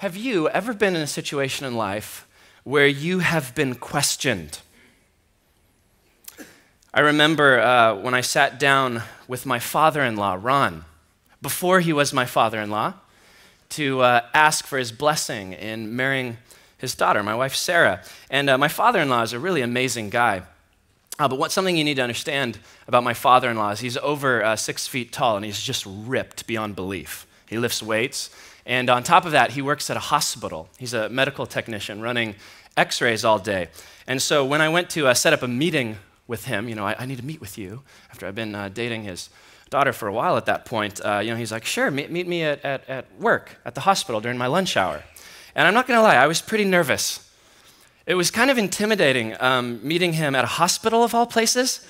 Have you ever been in a situation in life where you have been questioned? I remember when I sat down with my father-in-law, Ron, before he was my father-in-law, to ask for his blessing in marrying his daughter, my wife, Sarah. And my father-in-law is a really amazing guy. But something you need to understand about my father-in-law is he's over 6 feet tall, and he's just ripped beyond belief. He lifts weights. And on top of that, he works at a hospital. He's a medical technician running x-rays all day. And so when I went to set up a meeting with him, I need to meet with you after I've been dating his daughter for a while at that point. He's like, sure, meet me at work, at the hospital during my lunch hour. And I'm not going to lie, I was pretty nervous. It was kind of intimidating meeting him at a hospital of all places.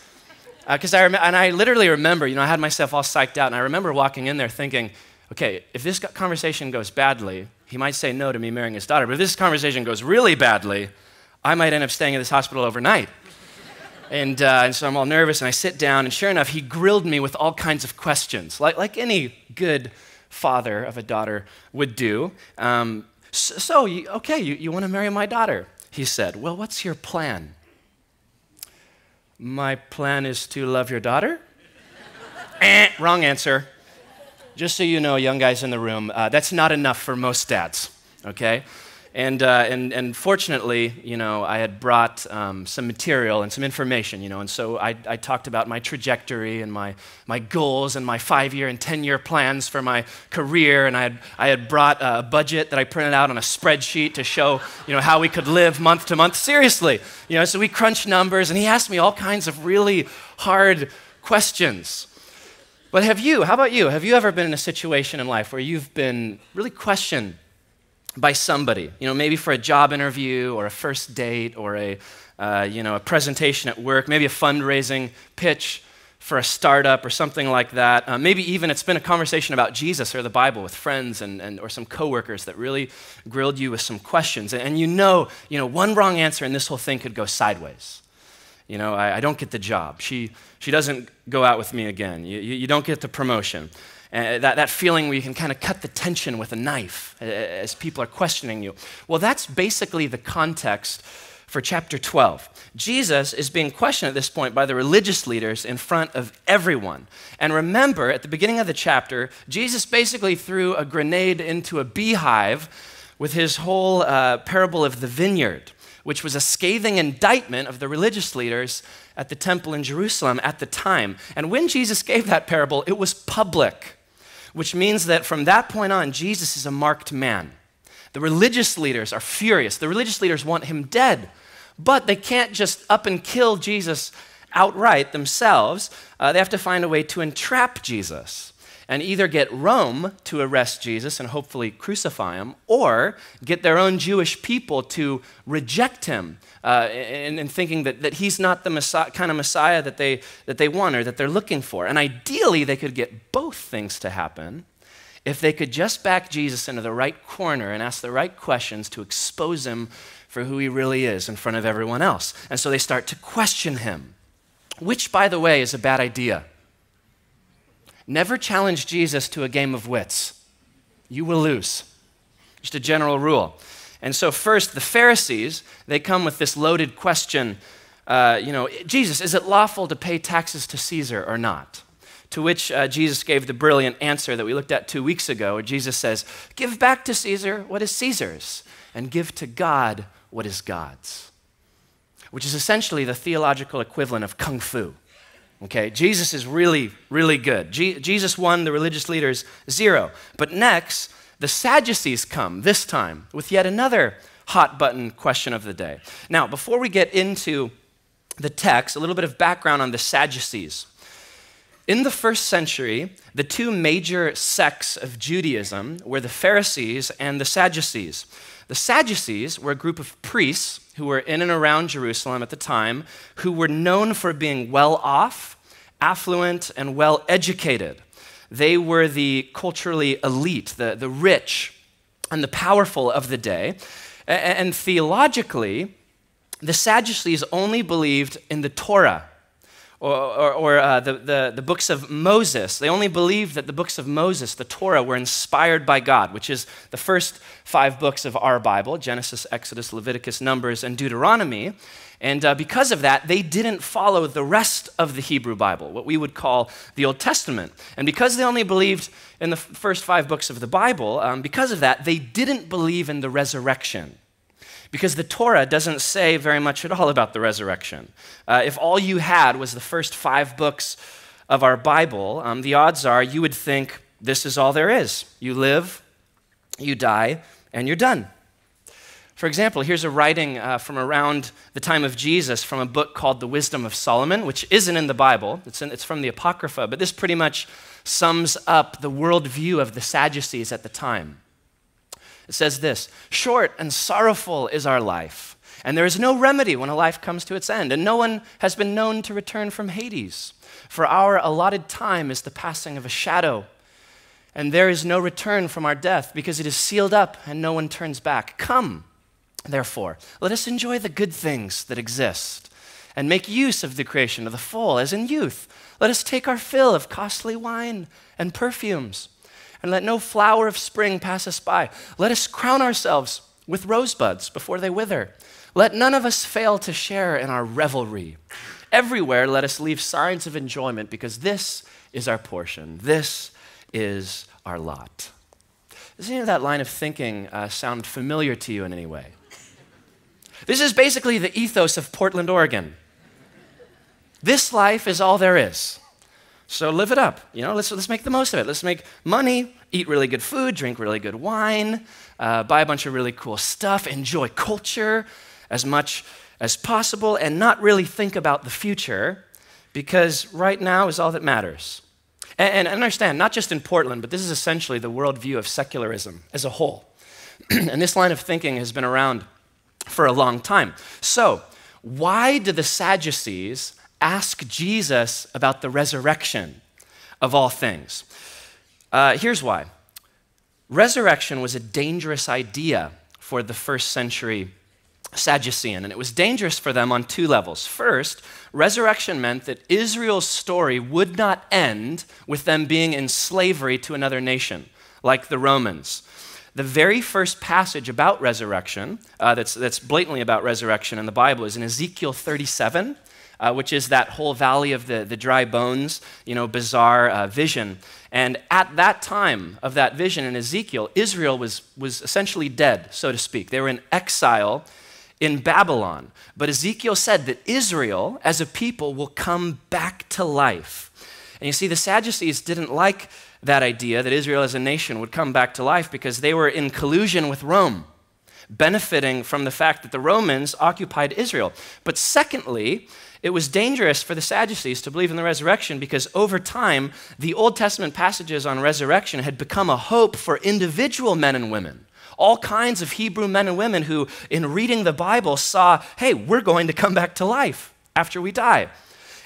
Because I literally remember, I had myself all psyched out, and I remember walking in there thinking, okay, if this conversation goes badly, he might say no to me marrying his daughter. But if this conversation goes really badly, I might end up staying at this hospital overnight. And so I'm all nervous, and I sit down, and sure enough, he grilled me with all kinds of questions, like any good father of a daughter would do. You want to marry my daughter? He said. Well, what's your plan? My plan is to love your daughter? Wrong answer. Just so you know, young guys in the room, that's not enough for most dads, okay? And fortunately, I had brought some material and some information, and so I talked about my trajectory and my goals and my 5-year and 10-year plans for my career, and I had brought a budget that I printed out on a spreadsheet to show, how we could live month to month. Seriously, so we crunched numbers, and he asked me all kinds of really hard questions. But how about you? Have you ever been in a situation in life where you've been really questioned by somebody, maybe for a job interview or a first date or a presentation at work, maybe a fundraising pitch for a startup or something like that. Maybe even it's been a conversation about Jesus or the Bible with friends or some coworkers that really grilled you with some questions. And one wrong answer and this whole thing could go sideways. I don't get the job. She doesn't go out with me again. You don't get the promotion. That feeling where you can kind of cut the tension with a knife as people are questioning you. Well, that's basically the context for chapter 12. Jesus is being questioned at this point by the religious leaders in front of everyone. And remember, at the beginning of the chapter, Jesus basically threw a grenade into a beehive with his whole parable of the vineyard, which was a scathing indictment of the religious leaders at the temple in Jerusalem at the time. And when Jesus gave that parable, it was public, which means that from that point on, Jesus is a marked man. The religious leaders are furious. The religious leaders want him dead, but they can't just up and kill Jesus outright themselves. They have to find a way to entrap Jesus and either get Rome to arrest Jesus and hopefully crucify him, or get their own Jewish people to reject him in thinking that he's not the kind of Messiah that they want or that they're looking for. And ideally, they could get both things to happen if they could just back Jesus into the right corner and ask the right questions to expose him for who he really is in front of everyone else. And so they start to question him, which, by the way, is a bad idea. Never challenge Jesus to a game of wits. You will lose. Just a general rule. And so first, the Pharisees, they come with this loaded question, Jesus, is it lawful to pay taxes to Caesar or not? To which Jesus gave the brilliant answer that we looked at 2 weeks ago, where Jesus says, give back to Caesar what is Caesar's, and give to God what is God's, which is essentially the theological equivalent of kung fu. Okay, Jesus is really, really good. Jesus won, the religious leaders 0. But next, the Sadducees come, this time, with yet another hot button question of the day. Now, before we get into the text, a little bit of background on the Sadducees. In the first century, the two major sects of Judaism were the Pharisees and the Sadducees. The Sadducees were a group of priests who were in and around Jerusalem at the time, who were known for being well off, affluent, and well educated. They were the culturally elite, the rich and the powerful of the day. And theologically, the Sadducees only believed in the Torah, or the books of Moses. They only believed that the books of Moses, the Torah, were inspired by God, which is the first 5 books of our Bible, Genesis, Exodus, Leviticus, Numbers, and Deuteronomy. And because of that, they didn't follow the rest of the Hebrew Bible, what we would call the Old Testament. And because they only believed in the first 5 books of the Bible, because of that, they didn't believe in the resurrection. Because the Torah doesn't say very much at all about the resurrection. If all you had was the first 5 books of our Bible, the odds are you would think this is all there is. You live, you die, and you're done. For example, here's a writing from around the time of Jesus from a book called The Wisdom of Solomon, which isn't in the Bible. It's from the Apocrypha, but this pretty much sums up the worldview of the Sadducees at the time. It says this: "Short and sorrowful is our life, and there is no remedy when a life comes to its end, and no one has been known to return from Hades. For our allotted time is the passing of a shadow, and there is no return from our death, because it is sealed up and no one turns back. Come, therefore, let us enjoy the good things that exist, and make use of the creation of the full, as in youth. Let us take our fill of costly wine and perfumes, and let no flower of spring pass us by. Let us crown ourselves with rosebuds before they wither. Let none of us fail to share in our revelry. Everywhere let us leave signs of enjoyment, because this is our portion. This is our lot." Does any of that line of thinking sound familiar to you in any way? This is basically the ethos of Portland, Oregon. This life is all there is. So live it up. Let's make the most of it. Let's make money, eat really good food, drink really good wine, buy a bunch of really cool stuff, enjoy culture as much as possible, and not really think about the future, because right now is all that matters. And understand, not just in Portland, but this is essentially the worldview of secularism as a whole. And this line of thinking has been around for a long time. So, why do the Sadducees ask Jesus about the resurrection of all things? Here's why. Resurrection was a dangerous idea for the first century Sadducean, and it was dangerous for them on 2 levels. First, resurrection meant that Israel's story would not end with them being in slavery to another nation, like the Romans. The very first passage about resurrection, that's blatantly about resurrection in the Bible, is in Ezekiel 37, which is that whole valley of the dry bones, bizarre vision. And at that time of that vision in Ezekiel, Israel was essentially dead, so to speak. They were in exile in Babylon. But Ezekiel said that Israel, as a people, will come back to life. And you see, the Sadducees didn't like that idea that Israel as a nation would come back to life, because they were in collusion with Rome, benefiting from the fact that the Romans occupied Israel. But secondly, it was dangerous for the Sadducees to believe in the resurrection, because over time, the Old Testament passages on resurrection had become a hope for individual men and women. All kinds of Hebrew men and women who, in reading the Bible, saw, hey, we're going to come back to life after we die.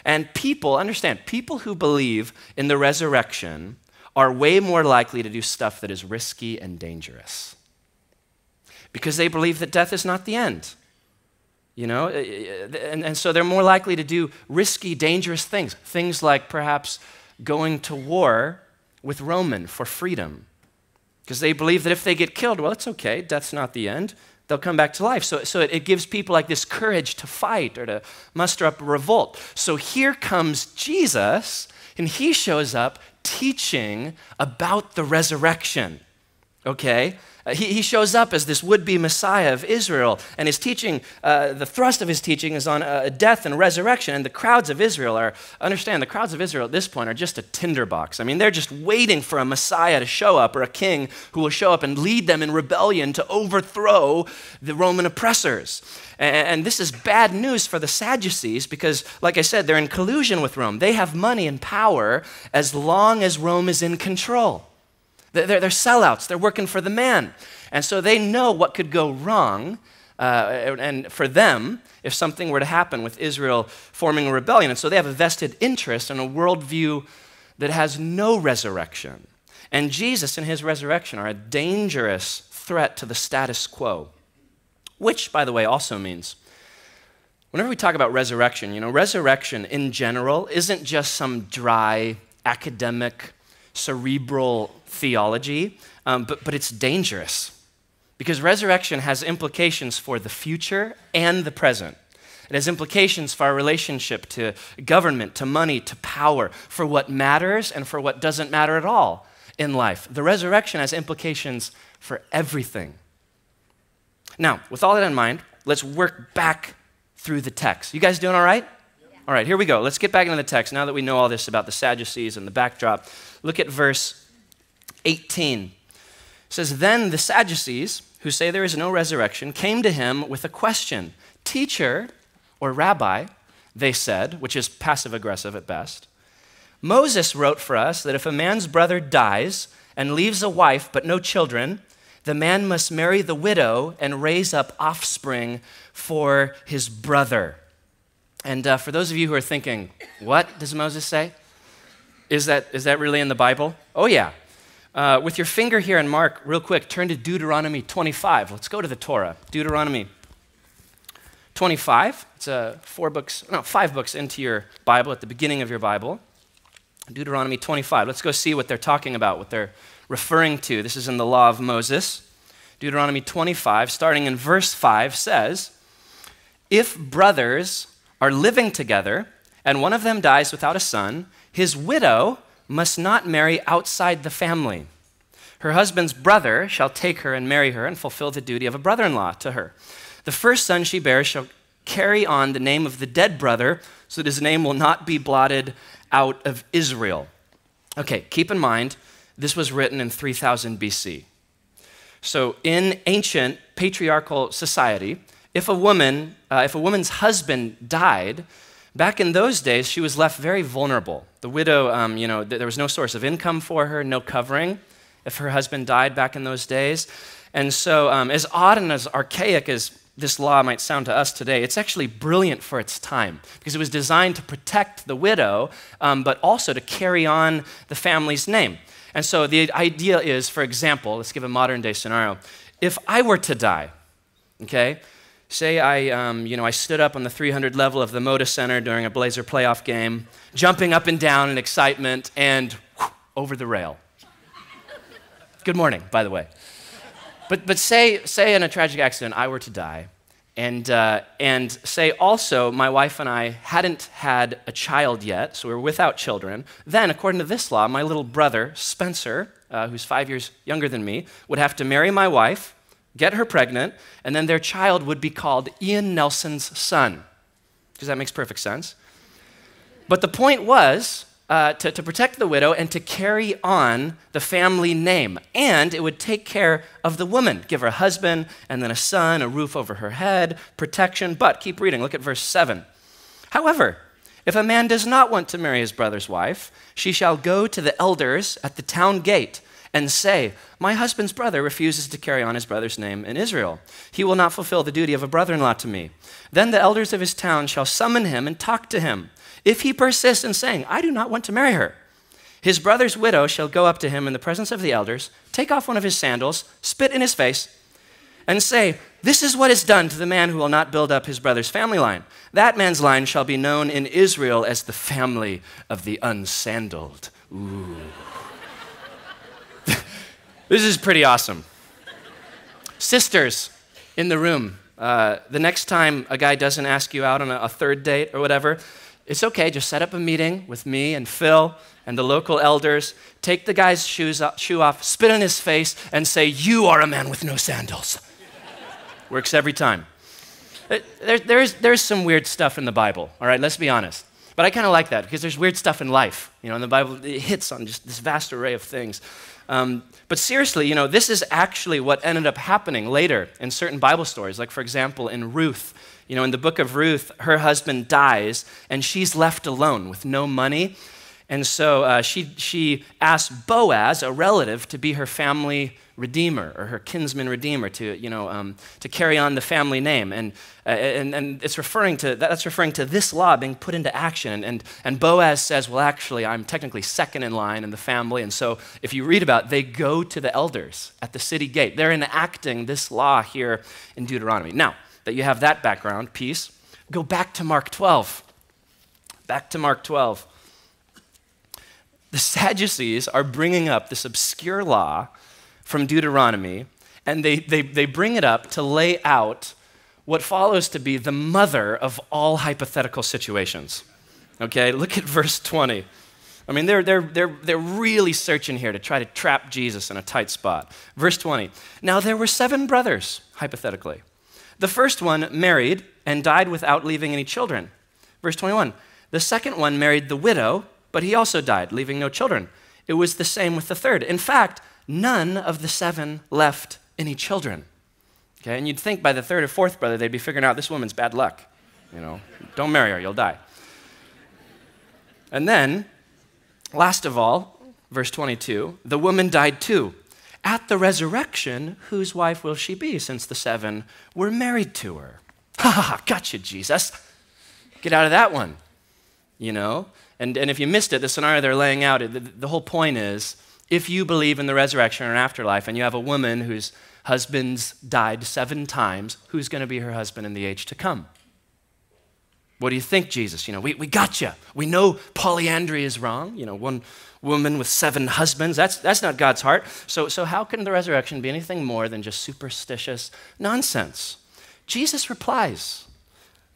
And people who believe in the resurrection are way more likely to do stuff that is risky and dangerous, because they believe that death is not the end. And so they're more likely to do risky, dangerous things like perhaps going to war with Rome for freedom, because they believe that if they get killed, well, it's okay, death's not the end, they'll come back to life. So it gives people like this courage to fight or to muster up a revolt. So here comes Jesus, and he shows up teaching about the resurrection, okay? He shows up as this would-be Messiah of Israel, and his teaching, the thrust of his teaching is on death and resurrection, and the crowds of Israel at this point are just a tinderbox. I mean, they're just waiting for a Messiah to show up, or a king who will show up and lead them in rebellion to overthrow the Roman oppressors. And this is bad news for the Sadducees, because, like I said, they're in collusion with Rome. They have money and power as long as Rome is in control. They're sellouts. They're working for the man. And so they know what could go wrong, and for them, if something were to happen with Israel forming a rebellion. And so they have a vested interest in a worldview that has no resurrection. And Jesus and his resurrection are a dangerous threat to the status quo, which, by the way, also means whenever we talk about resurrection, resurrection in general isn't just some dry, academic, cerebral theology, but it's dangerous because resurrection has implications for the future and the present. It has implications for our relationship to government, to money, to power, for what matters and for what doesn't matter at all in life. The resurrection has implications for everything. Now, with all that in mind, let's work back through the text. You guys doing all right? Yeah. All right, here we go. Let's get back into the text now that we know all this about the Sadducees and the backdrop. Look at verse 18. It says, "Then the Sadducees, who say there is no resurrection, came to him with a question. 'Teacher,' or rabbi, they said," which is passive-aggressive at best, "Moses wrote for us that if a man's brother dies and leaves a wife but no children, the man must marry the widow and raise up offspring for his brother." And for those of you who are thinking, what does Moses say? Is that really in the Bible? Oh, yeah. With your finger here in Mark, real quick, turn to Deuteronomy 25. Let's go to the Torah. Deuteronomy 25. It's 5 books into your Bible, at the beginning of your Bible. Deuteronomy 25. Let's go see what they're talking about, what they're referring to. This is in the law of Moses. Deuteronomy 25, starting in verse 5, says, "If brothers are living together and one of them dies without a son, his widow must not marry outside the family. Her husband's brother shall take her and marry her and fulfill the duty of a brother-in-law to her. The first son she bears shall carry on the name of the dead brother, so that his name will not be blotted out of Israel." Okay, keep in mind, this was written in 3000 BC. So in ancient patriarchal society, if a woman's husband died, back in those days, she was left very vulnerable. The widow, there was no source of income for her, no covering if her husband died back in those days. And so as odd and as archaic as this law might sound to us today, it's actually brilliant for its time because it was designed to protect the widow, but also to carry on the family's name. And so the idea is, for example, let's give a modern day scenario. If I were to die, okay, say I stood up on the 300 level of the Moda Center during a Blazer playoff game, jumping up and down in excitement and over the rail. Good morning, by the way. But say in a tragic accident I were to die, and say also my wife and I hadn't had a child yet, so we were without children, then according to this law, my little brother, Spencer, who's 5 years younger than me, would have to marry my wife, get her pregnant, and then their child would be called Ian Nelson's son. Because that makes perfect sense. But the point was, to protect the widow and to carry on the family name. And it would take care of the woman, give her a husband and then a son, a roof over her head, protection. But keep reading, look at verse 7. "However, if a man does not want to marry his brother's wife, she shall go to the elders at the town gate and say, 'My husband's brother refuses to carry on his brother's name in Israel. He will not fulfill the duty of a brother-in-law to me.' Then the elders of his town shall summon him and talk to him. If he persists in saying, 'I do not want to marry her,' his brother's widow shall go up to him in the presence of the elders, take off one of his sandals, spit in his face, and say, 'This is what is done to the man who will not build up his brother's family line. That man's line shall be known in Israel as the family of the unsandaled.'" Ooh. This is pretty awesome. Sisters in the room, the next time a guy doesn't ask you out on a third date or whatever, it's okay, just set up a meeting with me and Phil and the local elders, take the guy's shoe off, spit in his face, and say, "You are a man with no sandals." Works every time. There's some weird stuff in the Bible, all right, let's be honest. But I kind of like that because there's weird stuff in life. In the Bible, it hits on just this vast array of things. But seriously, this is actually what ended up happening later in certain Bible stories. Like, for example, in Ruth, in the book of Ruth, her husband dies, and she's left alone with no money. And so she asked Boaz, a relative, to be her family redeemer or her kinsman redeemer to carry on the family name. And that's referring to this law being put into action. And Boaz says, well, actually, I'm technically second in line in the family. And so if you read about it, they go to the elders at the city gate. They're enacting this law here in Deuteronomy. Now that you have that background piece, Go back to Mark 12. Back to Mark 12. The Sadducees are bringing up this obscure law from Deuteronomy, and they bring it up to lay out what follows to be the mother of all hypothetical situations. Okay, look at verse 20. I mean, they're really searching here to try to trap Jesus in a tight spot. Verse 20. Now there were 7 brothers, hypothetically. The first one married and died without leaving any children. Verse 21. The second one married the widow, but he also died, leaving no children. It was the same with the third. In fact, none of the 7 left any children. Okay, and you'd think by the third or fourth brother, they'd be figuring out this woman's bad luck. You know, don't marry her, you'll die. And then, last of all, verse 22, the woman died too. At the resurrection, whose wife will she be, since the 7 were married to her? Ha ha ha, gotcha, Jesus. Get out of that one, you know? And if you missed it, the scenario they're laying out, the whole point is, if you believe in the resurrection or an afterlife, and you have a woman whose husband's died 7 times, who's going to be her husband in the age to come? What do you think, Jesus? You know, we got you. We know polyandry is wrong. You know, one woman with 7 husbands. That's not God's heart. So how can the resurrection be anything more than just superstitious nonsense? Jesus replies,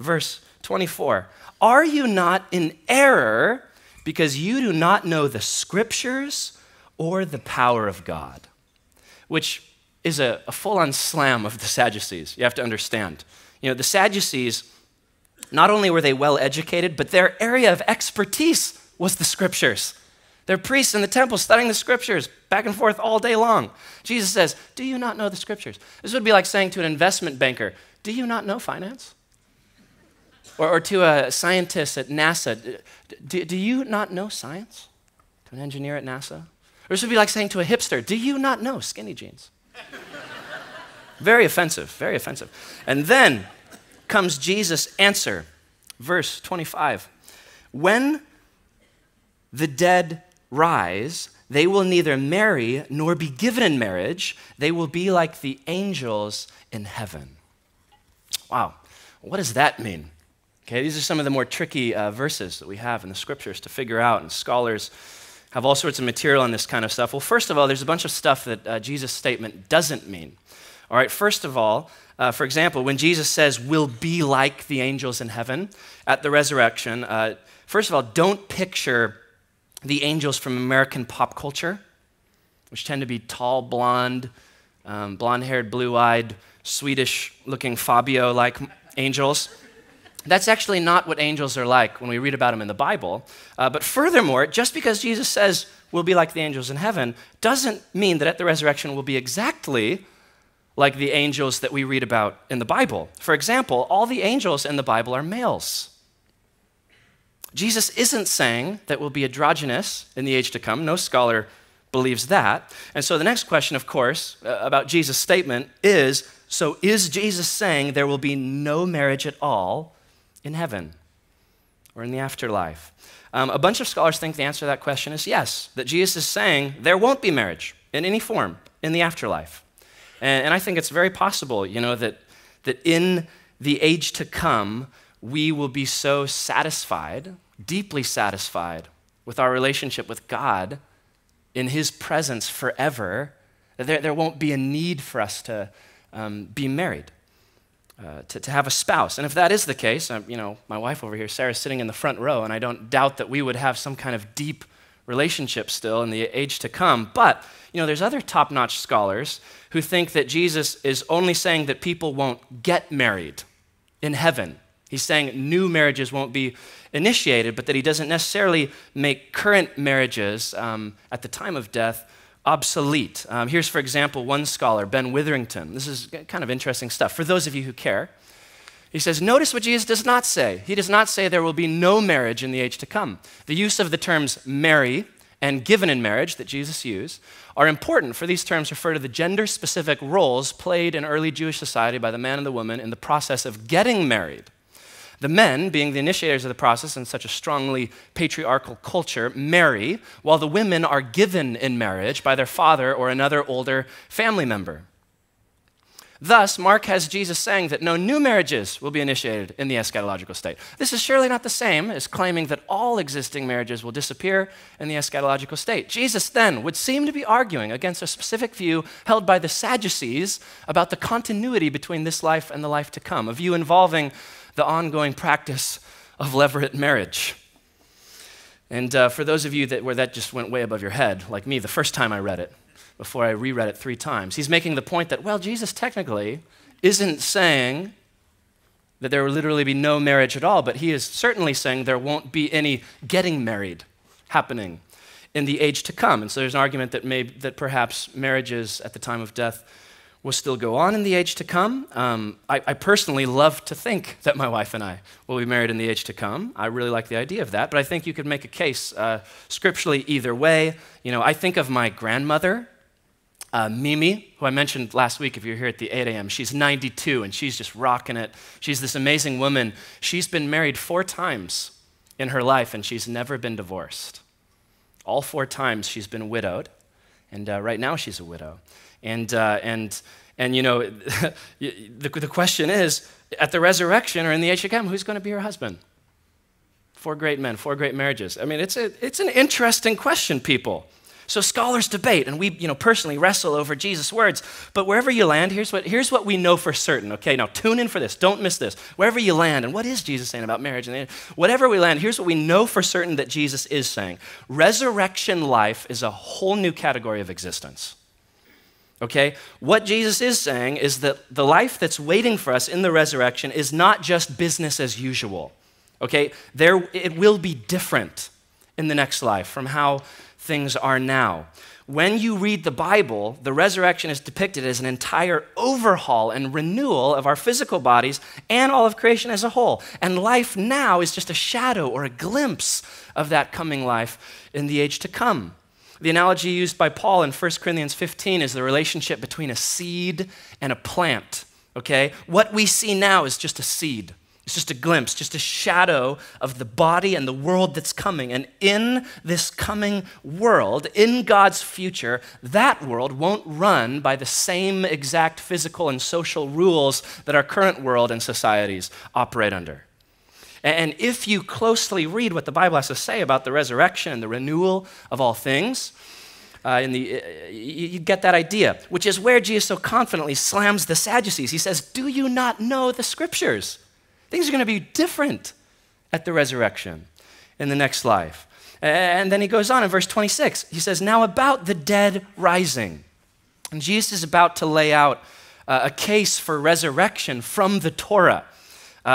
verse 24, are you not in error because you do not know the scriptures or the power of God? Which is a full-on slam of the Sadducees, you have to understand. You know, the Sadducees, not only were they well-educated, but their area of expertise was the scriptures. They're priests in the temple studying the scriptures back and forth all day long. Jesus says, do you not know the scriptures? This would be like saying to an investment banker, do you not know finance? Or to a scientist at NASA, do you not know science? To an engineer at NASA? Or this would be like saying to a hipster, do you not know skinny jeans? Very offensive, very offensive. And then comes Jesus' answer, verse 25. When the dead rise, they will neither marry nor be given in marriage. They will be like the angels in heaven. Wow, what does that mean? Okay, these are some of the more tricky verses that we have in the scriptures to figure out, and scholars have all sorts of material on this kind of stuff. Well, first of all, there's a bunch of stuff that Jesus' statement doesn't mean. All right, first of all, for example, when Jesus says, we'll be like the angels in heaven at the resurrection, first of all, don't picture the angels from American pop culture, which tend to be tall, blonde, blonde-haired, blue-eyed, Swedish-looking Fabio-like angels. That's actually not what angels are like when we read about them in the Bible. But furthermore, just because Jesus says we'll be like the angels in heaven doesn't mean that at the resurrection we'll be exactly like the angels that we read about in the Bible. For example, all the angels in the Bible are males. Jesus isn't saying that we'll be androgynous in the age to come. No scholar believes that. And so the next question, of course, about Jesus' statement is, so is Jesus saying there will be no marriage at all in heaven or in the afterlife? A bunch of scholars think the answer to that question is yes, that Jesus is saying there won't be marriage in any form in the afterlife. And I think it's very possible, you know, that in the age to come, we will be so satisfied, deeply satisfied with our relationship with God in His presence forever, that there won't be a need for us to be married, to have a spouse. And if that is the case, you know, my wife over here, Sarah's sitting in the front row, and I don't doubt that we would have some kind of deep relationship still in the age to come. But, you know, there's other top-notch scholars who think that Jesus is only saying that people won't get married in heaven. He's saying new marriages won't be initiated, but that he doesn't necessarily make current marriages at the time of death obsolete. Here's, for example, one scholar, Ben Witherington. This is kind of interesting stuff for those of you who care. He says, notice what Jesus does not say. He does not say there will be no marriage in the age to come. The use of the terms marry and given in marriage that Jesus used are important, for these terms refer to the gender-specific roles played in early Jewish society by the man and the woman in the process of getting married. The men, being the initiators of the process in such a strongly patriarchal culture, marry, while the women are given in marriage by their father or another older family member. Thus, Mark has Jesus saying that no new marriages will be initiated in the eschatological state. This is surely not the same as claiming that all existing marriages will disappear in the eschatological state. Jesus then would seem to be arguing against a specific view held by the Sadducees about the continuity between this life and the life to come, a view involving the ongoing practice of levirate marriage. And for those of you where that just went way above your head, like me, the first time I read it, before I reread it 3 times. He's making the point that, well, Jesus technically isn't saying that there will literally be no marriage at all, but he is certainly saying there won't be any getting married happening in the age to come. And so there's an argument that perhaps marriages at the time of death will still go on in the age to come. I personally love to think that my wife and I will be married in the age to come. I really like the idea of that, but I think you could make a case scripturally either way. You know, I think of my grandmother, Mimi, who I mentioned last week if you're here at the 8 a.m., she's 92 and she's just rocking it. She's this amazing woman. She's been married 4 times in her life and she's never been divorced. All 4 times she's been widowed, and right now she's a widow. And you know, the question is, at the resurrection or in the age to come, who's going to be her husband? 4 great men, 4 great marriages. I mean, it's an interesting question, people. So scholars debate, and we, personally wrestle over Jesus' words. But wherever you land, here's what we know for certain. Okay, now tune in for this. Don't miss this. Wherever you land, and what is Jesus saying about marriage? And whatever we land, here's what we know for certain that Jesus is saying. Resurrection life is a whole new category of existence. Okay, what Jesus is saying is that the life that's waiting for us in the resurrection is not just business as usual. Okay, it will be different in the next life from how things are now. When you read the Bible, the resurrection is depicted as an entire overhaul and renewal of our physical bodies and all of creation as a whole. And life now is just a shadow or a glimpse of that coming life in the age to come. The analogy used by Paul in 1 Corinthians 15 is the relationship between a seed and a plant. Okay? What we see now is just a seed. It's just a glimpse, just a shadow of the body and the world that's coming. And in this coming world, in God's future, that world won't run by the same exact physical and social rules that our current world and societies operate under. And if you closely read what the Bible has to say about the resurrection and the renewal of all things, you get that idea, which is where Jesus so confidently slams the Sadducees. He says, do you not know the scriptures? Things are going to be different at the resurrection in the next life. And then he goes on in verse 26. He says, now about the dead rising. And Jesus is about to lay out a case for resurrection from the Torah,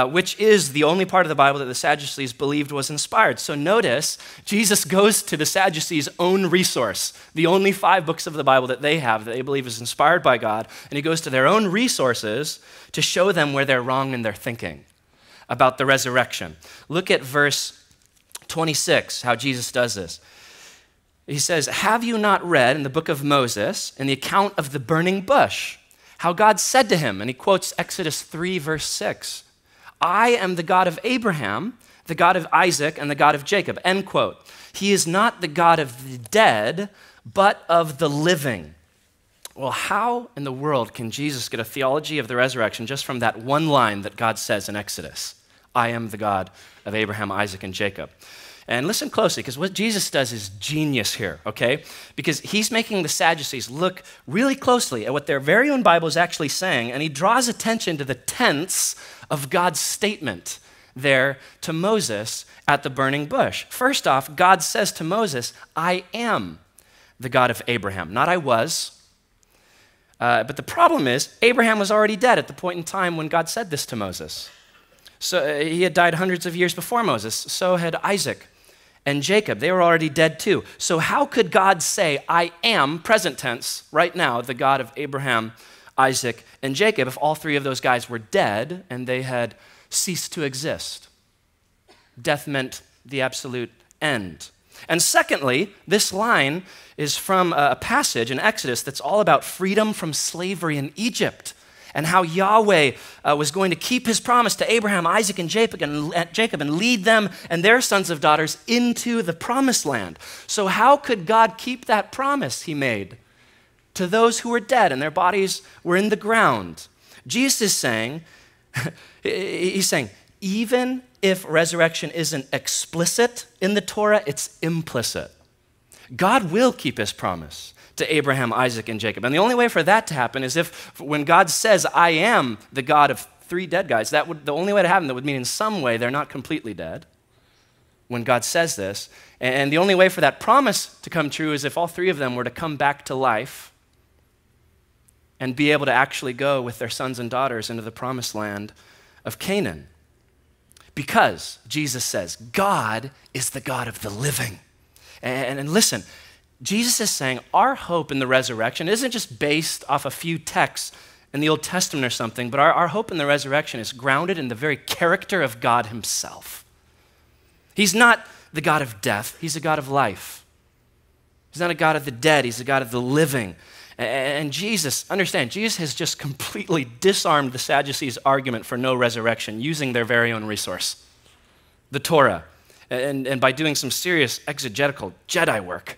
which is the only part of the Bible that the Sadducees believed was inspired. So notice, Jesus goes to the Sadducees' own resource, the only 5 books of the Bible that they have that they believe is inspired by God, and he goes to their own resources to show them where they're wrong in their thinking about the resurrection. Look at verse 26, how Jesus does this. He says, have you not read in the book of Moses, in the account of the burning bush, how God said to him, and he quotes Exodus 3, verse 6, I am the God of Abraham, the God of Isaac, and the God of Jacob, end quote. He is not the God of the dead, but of the living. Well, how in the world can Jesus get a theology of the resurrection just from that one line that God says in Exodus? I am the God of Abraham, Isaac, and Jacob. And listen closely, because what Jesus does is genius here, okay? Because he's making the Sadducees look really closely at what their very own Bible is actually saying, and he draws attention to the tense of God's statement there to Moses at the burning bush. First off, God says to Moses, I am the God of Abraham, not I was. But the problem is, Abraham was already dead at the point in time when God said this to Moses. So he had died hundreds of years before Moses. So had Isaac and Jacob. They were already dead too. So how could God say, I am, present tense, right now, the God of Abraham, Isaac, and Jacob, if all 3 of those guys were dead and they had ceased to exist? Death meant the absolute end. And secondly, this line is from a passage in Exodus that's all about freedom from slavery in Egypt and how Yahweh was going to keep his promise to Abraham, Isaac, and Jacob and lead them and their sons of daughters into the promised land. So how could God keep that promise he made to those who were dead and their bodies were in the ground? Jesus is saying, he's saying, even if resurrection isn't explicit in the Torah, it's implicit. God will keep his promise to Abraham, Isaac, and Jacob. And the only way for that to happen is if when God says, I am the God of 3 dead guys, the only way to happen, that would mean in some way they're not completely dead when God says this. And the only way for that promise to come true is if all 3 of them were to come back to life and be able to actually go with their sons and daughters into the promised land of Canaan. Because Jesus says, God is the God of the living. And listen, Jesus is saying our hope in the resurrection isn't just based off a few texts in the Old Testament or something, but our hope in the resurrection is grounded in the very character of God himself. He's not the God of death, he's a God of life. He's not a God of the dead, he's a God of the living. And Jesus, understand, Jesus has just completely disarmed the Sadducees' argument for no resurrection using their very own resource, the Torah, and by doing some serious exegetical Jedi work.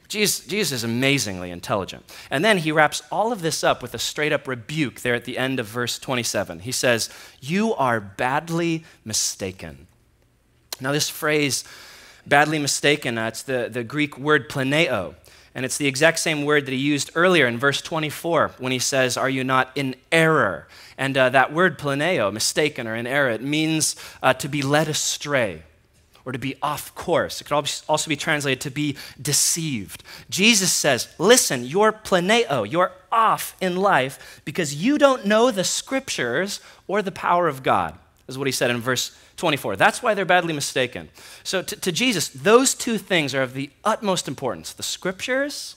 Jesus is amazingly intelligent. And then he wraps all of this up with a straight-up rebuke there at the end of verse 27. He says, you are badly mistaken. Now this phrase, badly mistaken, it's the Greek word planeo. And it's the exact same word that he used earlier in verse 24 when he says, are you not in error? And that word planeo, mistaken or in error, it means to be led astray or to be off course. It could also be translated to be deceived. Jesus says, listen, you're planeo, you're off in life because you don't know the scriptures or the power of God, is what he said in verse 24. That's why they're badly mistaken. So to Jesus, those 2 things are of the utmost importance, the scriptures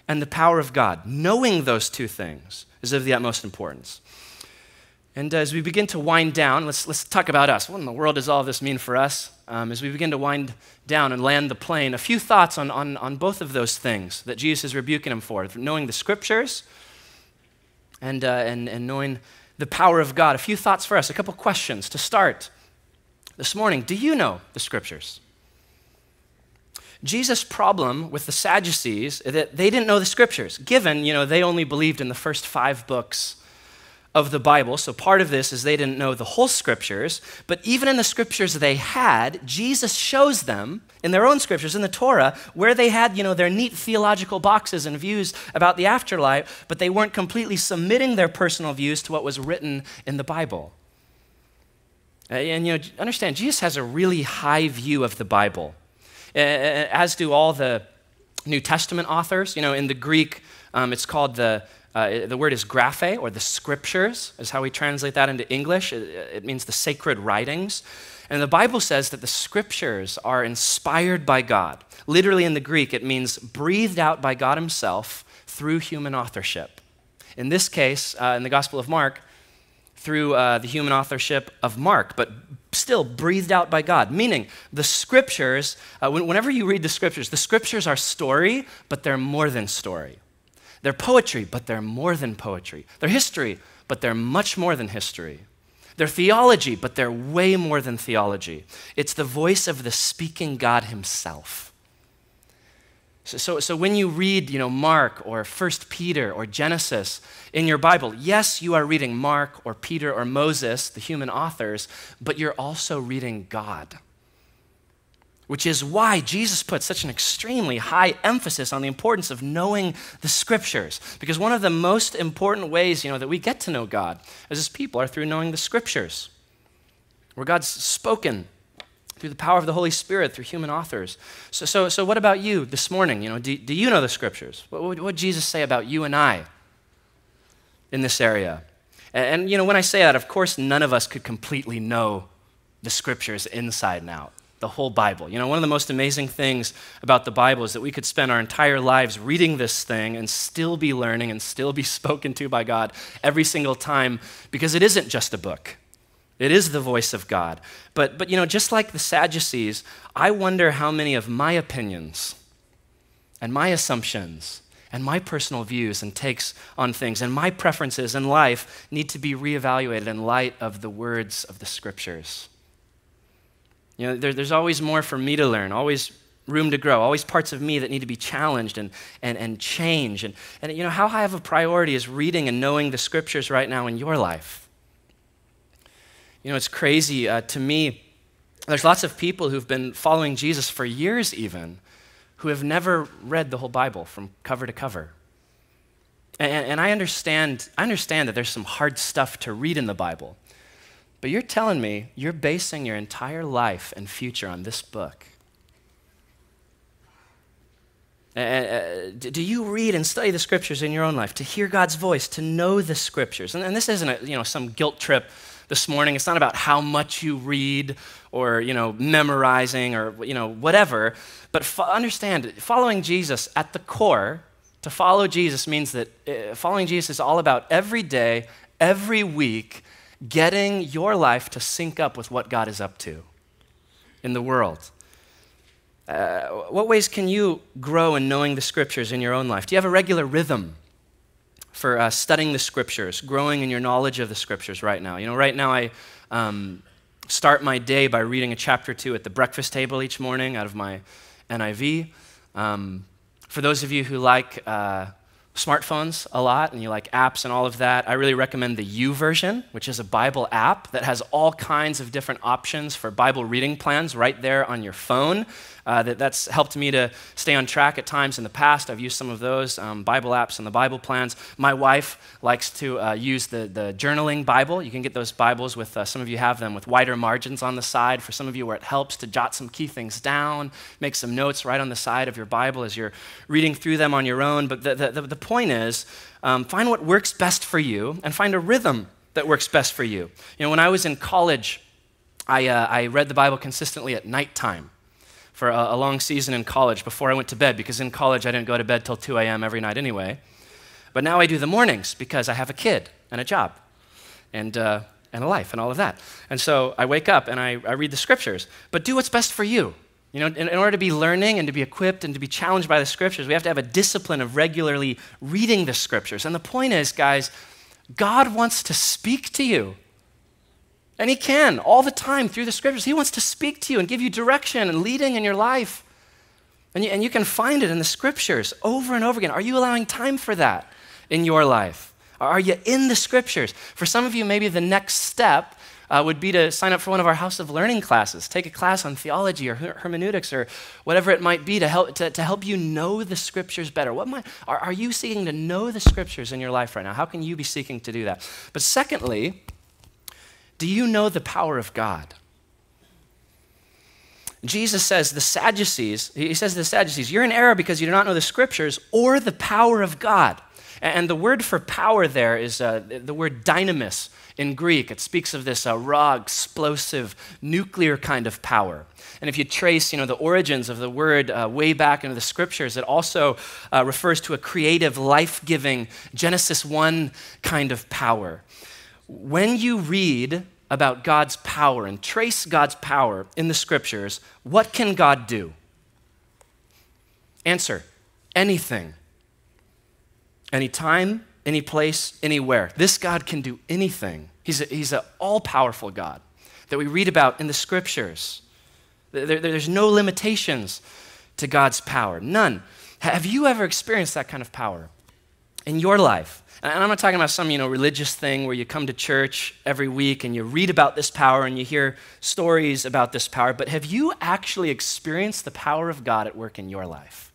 and the power of God. Knowing those 2 things is of the utmost importance. And as we begin to wind down, let's talk about us. What in the world does all of this mean for us? As we begin to wind down and land the plane, a few thoughts on both of those things that Jesus is rebuking him for, knowing the scriptures and knowing the power of God. A few thoughts for us, a couple questions to start this morning. Do you know the scriptures? Jesus' problem with the Sadducees is that they didn't know the scriptures, given, they only believed in the first 5 books of the Bible. So part of this is they didn't know the whole scriptures, but even in the scriptures they had, Jesus shows them in their own scriptures, in the Torah, where they had, their neat theological boxes and views about the afterlife, but they weren't completely submitting their personal views to what was written in the Bible. And understand, Jesus has a really high view of the Bible, as do all the New Testament authors. In the Greek, it's called the word is graphe, or the scriptures, is how we translate that into English. It means the sacred writings. And the Bible says that the scriptures are inspired by God. Literally in the Greek, it means breathed out by God himself through human authorship. In this case, in the Gospel of Mark, through the human authorship of Mark, but still breathed out by God. Meaning, the scriptures, whenever you read the scriptures are story, but they're more than story. They're poetry, but they're more than poetry. They're history, but they're much more than history. They're theology, but they're way more than theology. It's the voice of the speaking God himself. So when you read, Mark or 1 Peter or Genesis in your Bible, yes, you are reading Mark or Peter or Moses, the human authors, but you're also reading God. Which is why Jesus put such an extremely high emphasis on the importance of knowing the scriptures. Because one of the most important ways, that we get to know God as his people are through knowing the scriptures, where God's spoken through the power of the Holy Spirit, through human authors. So what about you this morning? Do you know the scriptures? What would Jesus say about you and I in this area? And when I say that, of course, none of us could completely know the scriptures inside and out. The whole Bible. One of the most amazing things about the Bible is that we could spend our entire lives reading this thing and still be learning and still be spoken to by God every single time, because it isn't just a book. It is the voice of God. But just like the Sadducees, I wonder how many of my opinions and my assumptions and my personal views and takes on things and my preferences in life need to be reevaluated in light of the words of the scriptures. There's always more for me to learn, always room to grow, always parts of me that need to be challenged and changed. And you know, how high of a priority is reading and knowing the scriptures right now in your life? You know, it's crazy to me. There's lots of people who've been following Jesus for years even, who have never read the whole Bible from cover to cover. And I understand that there's some hard stuff to read in the Bible, but you're telling me you're basing your entire life and future on this book. Do you read and study the scriptures in your own life, to hear God's voice, to know the scriptures? And this isn't some guilt trip this morning. It's not about how much you read or memorizing or whatever. But understand, following Jesus at the core, to follow Jesus means that following Jesus is all about every day, every week, getting your life to sync up with what God is up to in the world. What ways can you grow in knowing the scriptures in your own life? Do you have a regular rhythm for studying the scriptures, growing in your knowledge of the scriptures right now? Right now I start my day by reading a chapter or two at the breakfast table each morning out of my NIV. For those of you who like smartphones a lot and you like apps and all of that, I really recommend the YouVersion, which is a Bible app that has all kinds of different options for Bible reading plans right there on your phone. That's helped me to stay on track at times in the past. I've used some of those Bible apps and the Bible plans. My wife likes to use the journaling Bible. You can get those Bibles with, some of you have them with wider margins on the side. For some of you where it helps to jot some key things down, make some notes right on the side of your Bible as you're reading through them on your own. But the point is, find what works best for you and find a rhythm that works best for you. When I was in college, I read the Bible consistently at nighttime for a long season in college before I went to bed, because in college I didn't go to bed till 2 a.m. every night anyway. But now I do the mornings because I have a kid and a job and a life and all of that. And so I wake up and I read the scriptures. But do what's best for you. In order to be learning and to be equipped and to be challenged by the scriptures, we have to have a discipline of regularly reading the scriptures. And the point is, guys, God wants to speak to you. And he can all the time through the scriptures. He wants to speak to you and give you direction and leading in your life. And you can find it in the scriptures over and over again. Are you allowing time for that in your life? Are you in the scriptures? For some of you, maybe the next step would be to sign up for one of our House of Learning classes. Take a class on theology or hermeneutics or whatever it might be to help you know the scriptures better. Are you seeking to know the scriptures in your life right now? How can you be seeking to do that? But secondly, do you know the power of God? Jesus says the Sadducees, you're in error because you do not know the scriptures or the power of God. And the word for power there is the word dynamis in Greek. It speaks of this raw, explosive, nuclear kind of power. And if you trace, the origins of the word way back into the scriptures, it also refers to a creative, life-giving Genesis 1 kind of power. When you read about God's power and trace God's power in the scriptures, what can God do? Answer, anything. Anytime, any place, anywhere. This God can do anything. He's an all-powerful God that we read about in the scriptures. There's no limitations to God's power, none. Have you ever experienced that kind of power in your life? And I'm not talking about some, religious thing where you come to church every week and you read about this power and you hear stories about this power, but have you actually experienced the power of God at work in your life?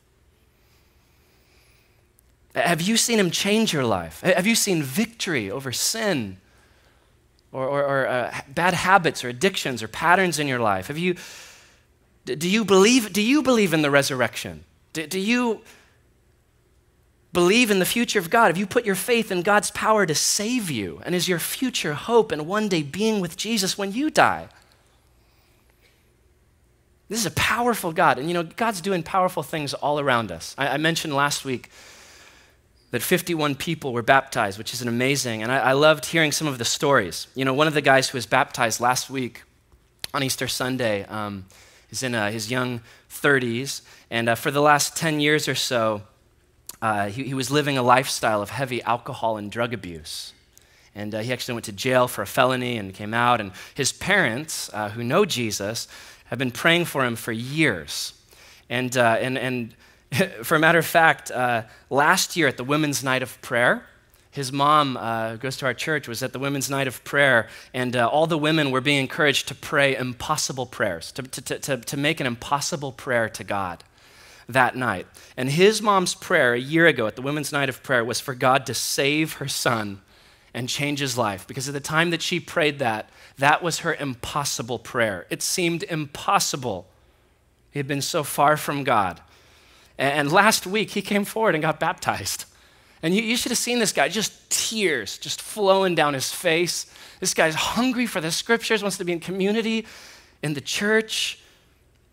Have you seen him change your life? Have you seen victory over sin or bad habits or addictions or patterns in your life? Do you believe in the resurrection? Do you believe in the future of God? Have you put your faith in God's power to save you? And is your future hope and one day being with Jesus when you die? This is a powerful God. And God's doing powerful things all around us. I mentioned last week that 51 people were baptized, which is an amazing. And I loved hearing some of the stories. One of the guys who was baptized last week on Easter Sunday is in his young 30s. And for the last 10 years or so, he was living a lifestyle of heavy alcohol and drug abuse. And he actually went to jail for a felony and came out. And his parents, who know Jesus, have been praying for him for years. And for a matter of fact, last year at the Women's Night of Prayer, his mom, who goes to our church, was at the Women's Night of Prayer, and all the women were being encouraged to pray impossible prayers, to make an impossible prayer to God that night. And his mom's prayer a year ago at the Women's Night of Prayer was for God to save her son and change his life, because at the time that she prayed that, that was her impossible prayer. It seemed impossible. He had been so far from God. And last week, he came forward and got baptized. And you should have seen this guy, just tears just flowing down his face. This guy's hungry for the scriptures, wants to be in community, in the church.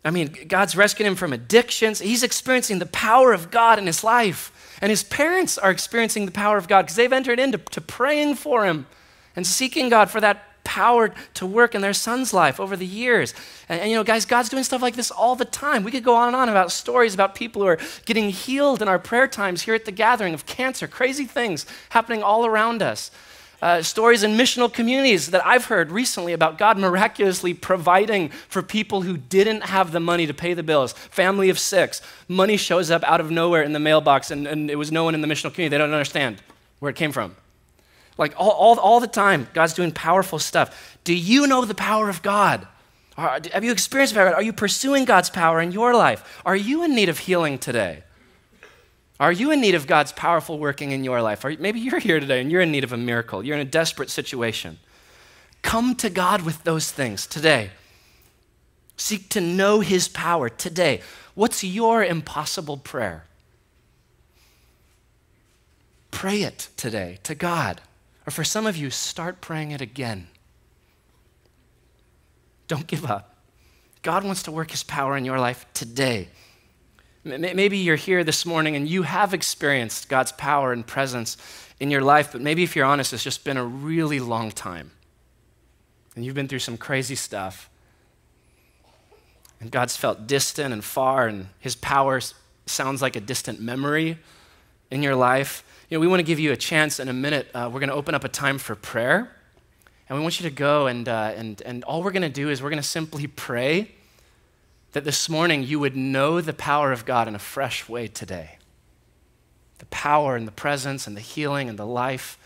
I mean, God's rescued him from addictions. He's experiencing the power of God in his life. And his parents are experiencing the power of God because they've entered into praying for him and seeking God for that power to work in their son's life over the years. And you know, guys, God's doing stuff like this all the time. We could go on and on about stories about people who are getting healed in our prayer times here at the gathering of cancer, crazy things happening all around us. Stories in missional communities that I've heard recently about God miraculously providing for people who didn't have the money to pay the bills. Family of 6, money shows up out of nowhere in the mailbox, and it was no one in the missional community. They don't understand where it came from. Like all the time, God's doing powerful stuff. Do you know the power of God? Have you experienced the power of God? Are you pursuing God's power in your life? Are you in need of healing today? Are you in need of God's powerful working in your life? Maybe you're here today and you're in need of a miracle. You're in a desperate situation. Come to God with those things today. Seek to know his power today. What's your impossible prayer? Pray it today to God. Or for some of you, start praying it again. Don't give up. God wants to work his power in your life today. Maybe you're here this morning and you have experienced God's power and presence in your life, but maybe if you're honest, it's just been a really long time. And you've been through some crazy stuff. And God's felt distant and far, and his power sounds like a distant memory in your life. You know, we want to give you a chance in a minute. We're going to open up a time for prayer. And we want you to go, and all we're going to do is we're going to simply pray that this morning you would know the power of God in a fresh way today. The power and the presence and the healing and the life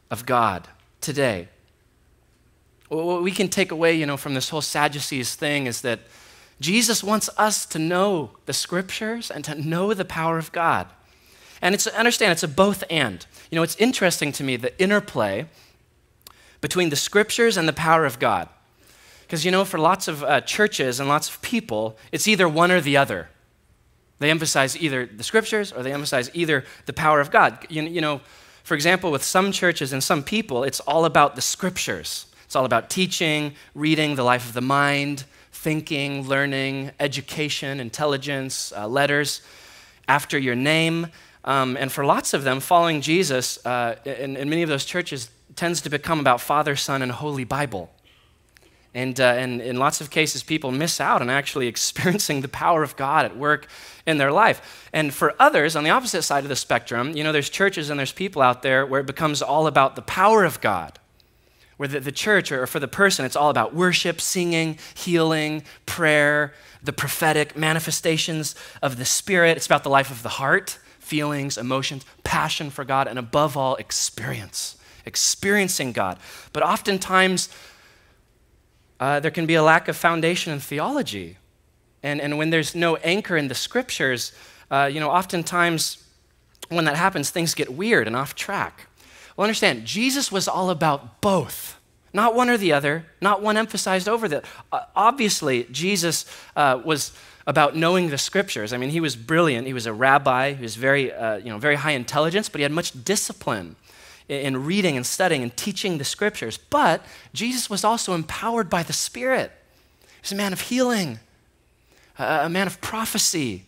of God today. What we can take away, from this whole Sadducees thing is that Jesus wants us to know the scriptures and to know the power of God. And understand, it's a both and. It's interesting to me, the interplay between the scriptures and the power of God. Because, for lots of churches and lots of people, it's either one or the other. They emphasize either the scriptures or they emphasize either the power of God. For example, with some churches and some people, it's all about the scriptures. It's all about teaching, reading, the life of the mind, thinking, learning, education, intelligence, letters after your name. And for lots of them, following Jesus in many of those churches tends to become about Father, Son, and Holy Bible. And in lots of cases, people miss out on actually experiencing the power of God at work in their life. And for others, on the opposite side of the spectrum, there's churches and there's people out there where it becomes all about the power of God, where the church or for the person, it's all about worship, singing, healing, prayer, the prophetic manifestations of the Spirit. It's about the life of the heart, feelings, emotions, passion for God, and above all, experiencing God. But oftentimes, there can be a lack of foundation in theology. And when there's no anchor in the scriptures, oftentimes when that happens, things get weird and off track. Well, understand, Jesus was all about both. Not one or the other, not one emphasized over the obviously, Jesus was about knowing the scriptures. I mean, he was brilliant. He was a rabbi. He was very high intelligence, but he had much discipline in reading and studying and teaching the scriptures. But Jesus was also empowered by the Spirit. He was a man of healing, a man of prophecy,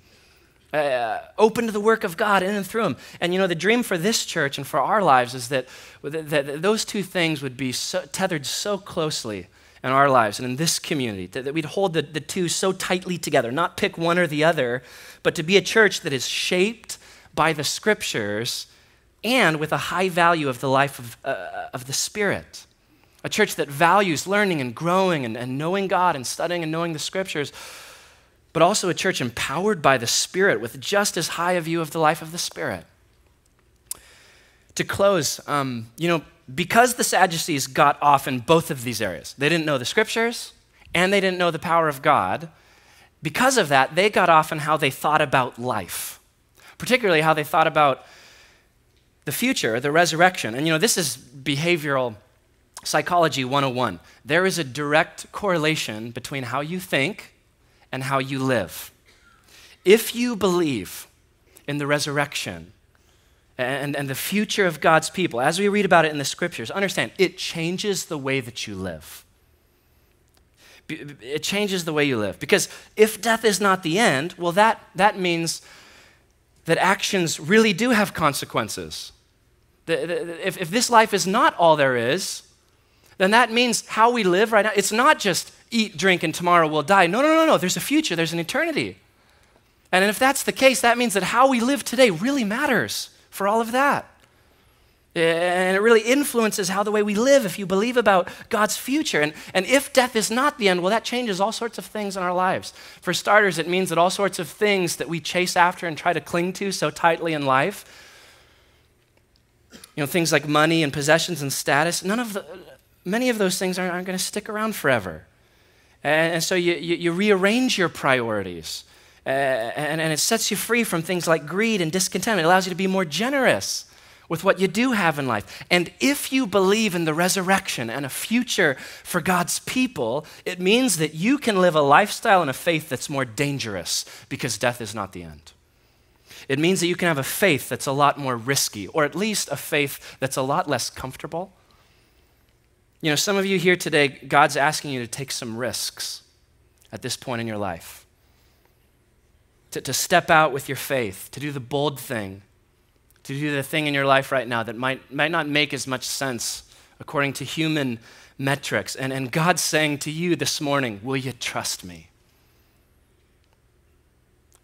open to the work of God in and through him. And the dream for this church and for our lives is that those two things would be tethered so closely in our lives and in this community, that we'd hold the two so tightly together, not pick one or the other, but to be a church that is shaped by the scriptures and with a high value of the life of the Spirit. A church that values learning and growing and knowing God and studying and knowing the scriptures but also a church empowered by the Spirit with just as high a view of the life of the Spirit. To close, because the Sadducees got off in both of these areas, they didn't know the scriptures and they didn't know the power of God. Because of that, they got off in how they thought about life, particularly how they thought about the future, the resurrection. And this is behavioral psychology 101. There is a direct correlation between how you think and how you live. If you believe in the resurrection and the future of God's people, as we read about it in the scriptures, understand, it changes the way that you live. It changes the way you live. Because if death is not the end, well, that means that actions really do have consequences. If this life is not all there is, then that means how we live right now, it's not just eat, drink, and tomorrow we'll die. No. There's a future. There's an eternity. And if that's the case, that means that how we live today really matters for all of that. And it really influences how the way we live if you believe about God's future. And if death is not the end, well, that changes all sorts of things in our lives. For starters, it means that all sorts of things that we chase after and try to cling to so tightly in life, things like money and possessions and status, many of those things aren't going to stick around forever. And so you rearrange your priorities, and it sets you free from things like greed and discontentment. It allows you to be more generous with what you do have in life. And if you believe in the resurrection and a future for God's people, it means that you can live a lifestyle and a faith that's more dangerous because death is not the end. It means that you can have a faith that's a lot more risky, or at least a faith that's a lot less comfortable. Some of you here today, God's asking you to take some risks at this point in your life. To step out with your faith, to do the bold thing, to do the thing in your life right now that might not make as much sense according to human metrics. And God's saying to you this morning, will you trust me?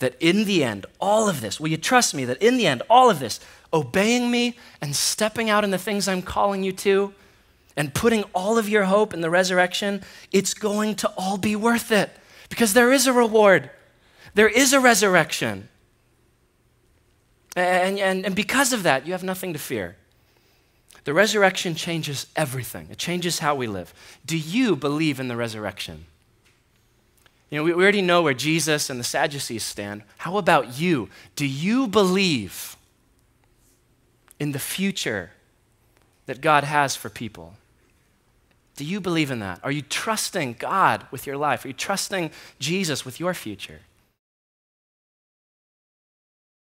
That in the end, all of this, will you trust me that in the end, all of this, obeying me and stepping out in the things I'm calling you to, and putting all of your hope in the resurrection, it's going to all be worth it because there is a reward. There is a resurrection. And because of that, you have nothing to fear. The resurrection changes everything. It changes how we live. Do you believe in the resurrection? We already know where Jesus and the Sadducees stand. How about you? Do you believe in the future that God has for people? Do you believe in that? Are you trusting God with your life? Are you trusting Jesus with your future?